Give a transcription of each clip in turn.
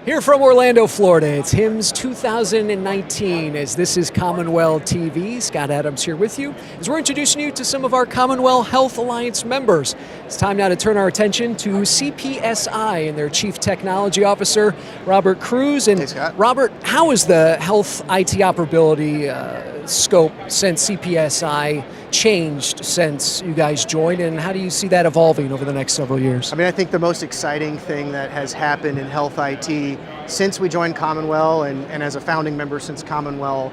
Here from Orlando, Florida, it's HIMSS 2019 as this is CommonWell TV. Scott Adams here with you as we're introducing you to some of our CommonWell Health Alliance members. It's time now to turn our attention to CPSI and their Chief Technology Officer, Robert Cruz. And hey, Scott. Robert, how is the health IT operability scope since CPSI changed since you guys joined, and how do you see that evolving over the next several years? I mean, I think the most exciting thing that has happened in health IT since we joined CommonWell and as a founding member since CommonWell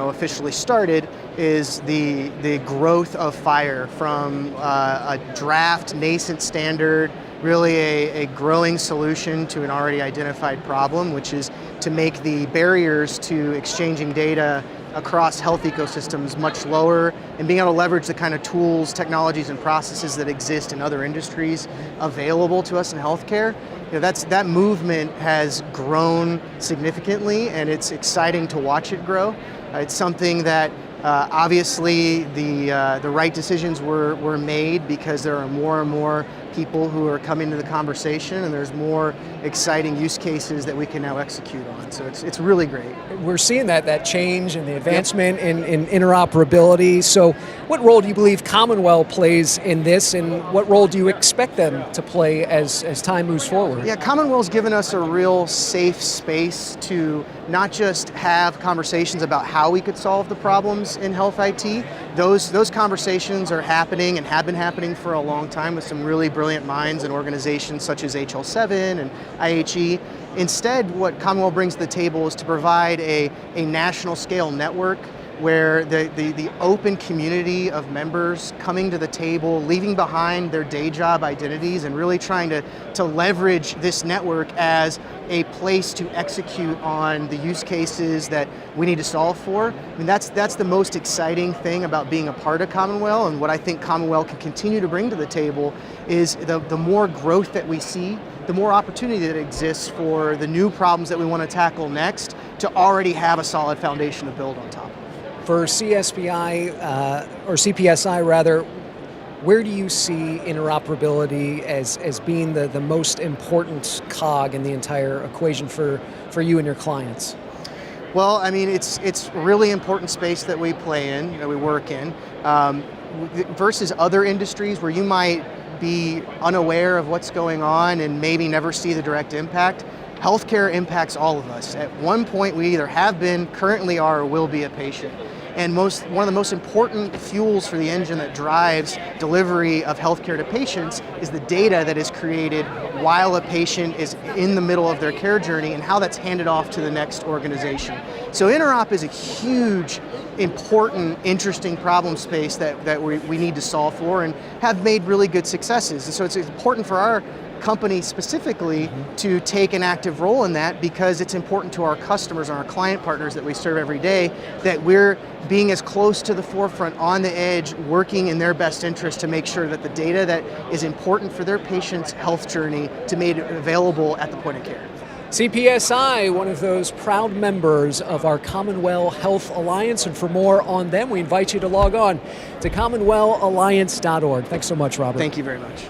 officially started is the growth of FHIR from a draft nascent standard, really a growing solution to an already identified problem, which is to make the barriers to exchanging data across health ecosystems much lower, and being able to leverage the kind of tools, technologies, and processes that exist in other industries available to us in healthcare. That movement has grown significantly, and it's exciting to watch it grow. It's something that obviously the right decisions were made because there are more and more people who are coming to the conversation, and there's more exciting use cases that we can now execute on. So it's really great. We're seeing that change and the advancement in interoperability. So what role do you believe CommonWell plays in this, and what role do you expect them to play as time moves forward? Yeah, CommonWell's given us a real safe space to not just have conversations about how we could solve the problems in health IT. Those conversations are happening and have been happening for a long time with some really brilliant minds and organizations such as HL7 and IHE. Instead, what CommonWell brings to the table is to provide a national scale network where the open community of members coming to the table, leaving behind their day job identities and really trying to leverage this network as a place to execute on the use cases that we need to solve for. I mean, that's the most exciting thing about being a part of CommonWell, and what I think CommonWell can continue to bring to the table is the more growth that we see, the more opportunity that exists for the new problems that we want to tackle next to already have a solid foundation to build on top of. For CSPI, or CPSI rather, where do you see interoperability as being the most important cog in the entire equation for you and your clients? Well, I mean, it's really important space that we play in, that we work in, versus other industries where you might be unaware of what's going on and maybe never see the direct impact. Healthcare impacts all of us. At one point, we either have been, currently are, or will be a patient. And one of the most important fuels for the engine that drives delivery of healthcare to patients is the data that is created while a patient is in the middle of their care journey and how that's handed off to the next organization. So interop is a huge, important, interesting problem space that we need to solve for and have made really good successes. And so it's important for our company specifically to take an active role in that, because it's important to our customers and our client partners that we serve every day that we're being as close to the forefront, on the edge, working in their best interest to make sure that the data that is important for their patient's health journey to make it available at the point of care. CPSI, one of those proud members of our CommonWell Health Alliance, and for more on them, we invite you to log on to CommonWellAlliance.org. Thanks so much, Robert. Thank you very much.